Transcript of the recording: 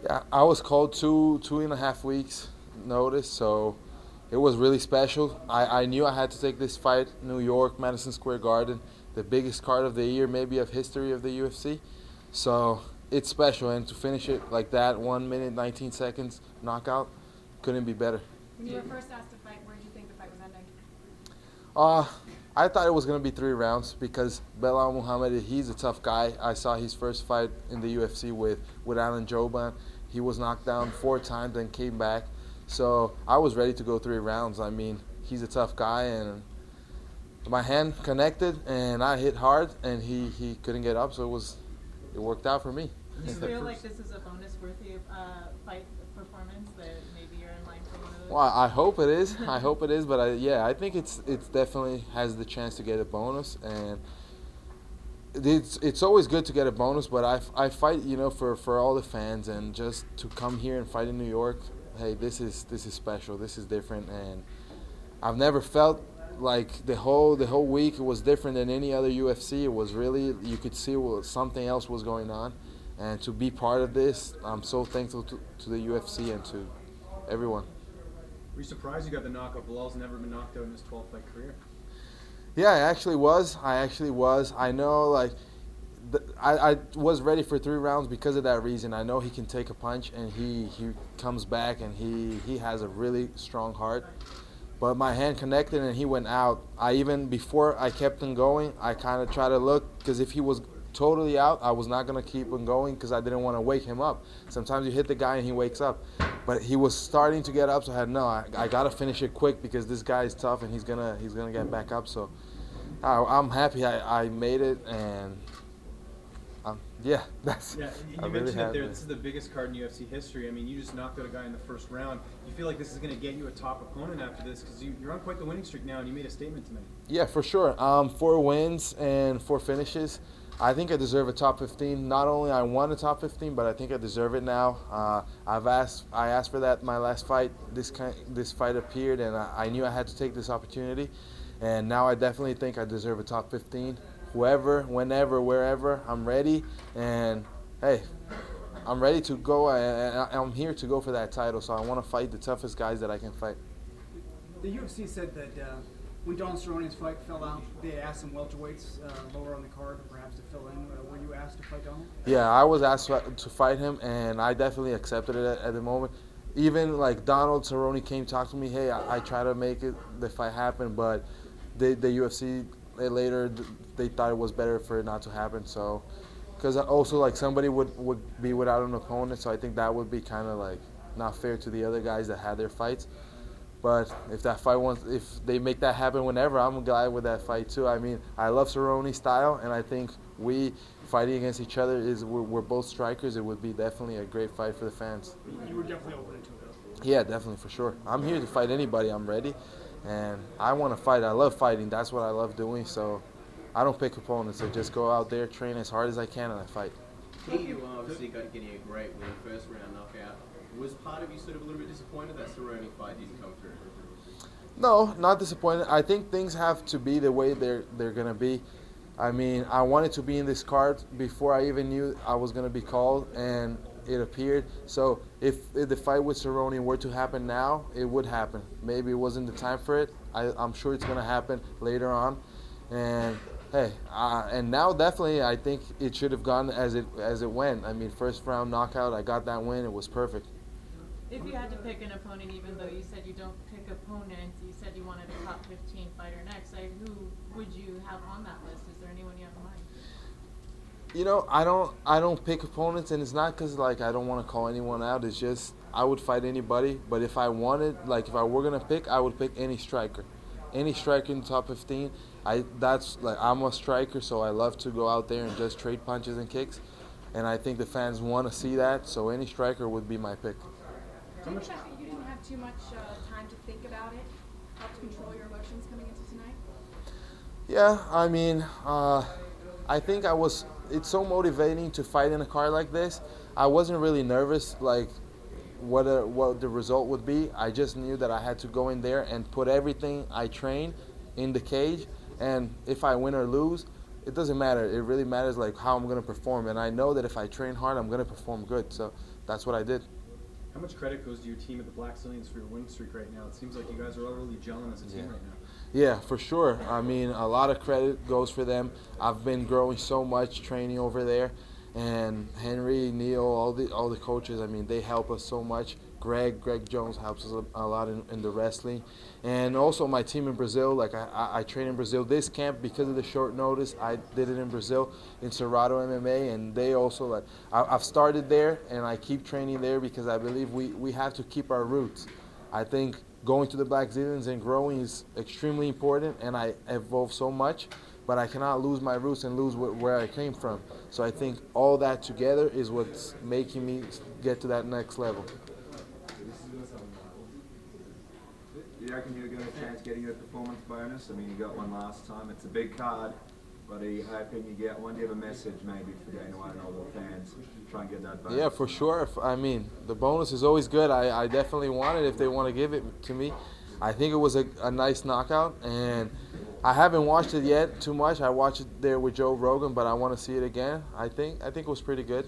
Yeah, I was called 2.5 weeks notice, so it was really special. I knew I had to take this fight, New York, Madison Square Garden, the biggest card of the year, maybe of history of the UFC. So it's special, and to finish it like that, 1 minute 19 seconds knockout, couldn't be better. When you were first asked to fight, where did you think the fight was ending? Uh, I thought it was gonna be 3 rounds because Belal Muhammad, he's a tough guy. I saw his first fight in the UFC with Alan Joban. He was knocked down 4 times and came back. So I was ready to go 3 rounds. I mean, he's a tough guy, and my hand connected, and I hit hard, and he couldn't get up. So it worked out for me. Do you feel like this is a bonus worthy fight performance that maybe you're in line for one of those? Well, I hope it is. I hope it is. But yeah, I think it's definitely has the chance to get a bonus, and it's always good to get a bonus. But I fight, for all the fans, and just to come here and fight in New York. Hey, this is special. This is different, and I've never felt like the whole week was different than any other UFC. It was really, you could see something else was going on, and to be part of this, I'm so thankful to the UFC and to everyone. Were you surprised you got the knockout? Bilal's never been knocked out in his 12 fight career. Yeah, I actually was. I know, like, I was ready for 3 rounds because of that reason. I know he can take a punch, and he comes back, and he has a really strong heart. But my hand connected, and he went out. Before I kept him going, I kind of tried to look, because if he was totally out, I was not going to keep him going because I didn't want to wake him up. Sometimes you hit the guy and he wakes up. But he was starting to get up, so I got to finish it quick because this guy is tough, and he's gonna get back up. So I'm happy I made it, and yeah, that's. Yeah, you I'm really mentioned it happy. there. This is the biggest card in UFC history. I mean, you just knocked out a guy in the first round. You feel like this is going to get you a top opponent after this because you're on quite the winning streak now, and you made a statement tonight. Yeah, for sure. 4 wins and 4 finishes. I think I deserve a top 15. Not only I won a top 15, but I think I deserve it now. I asked for that my last fight. This fight appeared, and I knew I had to take this opportunity. And now I definitely think I deserve a top 15. Whoever, whenever, wherever, I'm ready. And hey, I'm ready to go. I'm here to go for that title. So I want to fight the toughest guys that I can fight. The UFC said that when Don Cerrone's fight fell out, they asked some welterweights lower on the card perhaps to fill in. Were you asked to fight Donald? Yeah, I was asked to fight him, and I definitely accepted it at the moment. Even like Donald Cerrone came talk to me, hey, I try to make the fight happen, but the UFC later they thought it was better for it not to happen. So, because also like somebody would be without an opponent, so I think that would be kind of like not fair to the other guys that had their fights. But if they make that happen whenever, I'm glad with that fight too. I mean, I love Cerrone's style, and I think we fighting against each other we're both strikers. It would be definitely a great fight for the fans. You were definitely open to it. Yeah, definitely, for sure. I'm here to fight anybody. I'm ready, and I want to fight. I love fighting. That's what I love doing. So I don't pick opponents. I just go out there, train as hard as I can, and I fight. You obviously got getting a great win, first round knockout. Was part of you sort of a little bit disappointed that Cerrone fight didn't come through? No, not disappointed. I think things have to be the way they're gonna be. I mean, I wanted to be in this card before I even knew I was gonna be called, and it appeared. So if the fight with Cerrone were to happen now, it would happen. Maybe it wasn't the time for it. I'm sure it's gonna happen later on, and hey, and now definitely I think it should have gone as it went. I mean, first round knockout, I got that win. It was perfect. If you had to pick an opponent, even though you said you don't pick opponents, you said you wanted a top 15 fighter next, like who would you have on that list? Is there anyone you have in mind? I don't pick opponents, and it's not because like I don't want to call anyone out. It's just I would fight anybody. But if I wanted, like if I were gonna pick, I would pick any striker in the top 15. I'm a striker, so I love to go out there and just trade punches and kicks, and I think the fans want to see that. So any striker would be my pick. Do you think that you didn't have too much time to think about it? Helped control your emotions coming into tonight? Yeah, I mean, I think it's so motivating to fight in a card like this. I wasn't really nervous, like what the result would be. I just knew that I had to go in there and put everything I trained in the cage, and if I win or lose, it doesn't matter. It really matters like how I'm gonna perform, and I know that if I train hard, I'm gonna perform good. So that's what I did. How much credit goes to your team at the Black Stallions for your winning streak right now? It seems like you guys are all really gelling as a team right now. Yeah, for sure. I mean, a lot of credit goes for them. I've been growing so much training over there, and Henry, Neil, all the coaches. I mean, they help us so much. Greg Jones helps us a lot in the wrestling, and also my team in Brazil. Like I train in Brazil this camp because of the short notice. I did it in Brazil in Cerrone MMA, and they also like I've started there, and I keep training there because I believe we have to keep our roots. I think going to the Black Zillions and growing is extremely important, and I evolve so much, but I cannot lose my roots and lose where I came from. So I think all that together is what's making me get to that next level. Do you reckon you're going to chance getting a performance bonus? I mean, you got one last time. It's a big card, but are you hoping you get one? Do you have a message maybe for Dana White and all the fans? Try and get that bonus. Yeah, for sure. I mean, the bonus is always good. I definitely want it if they want to give it to me. I think it was a nice knockout, and I haven't watched it yet too much. I watched it there with Joe Rogan, but I want to see it again. I think it was pretty good.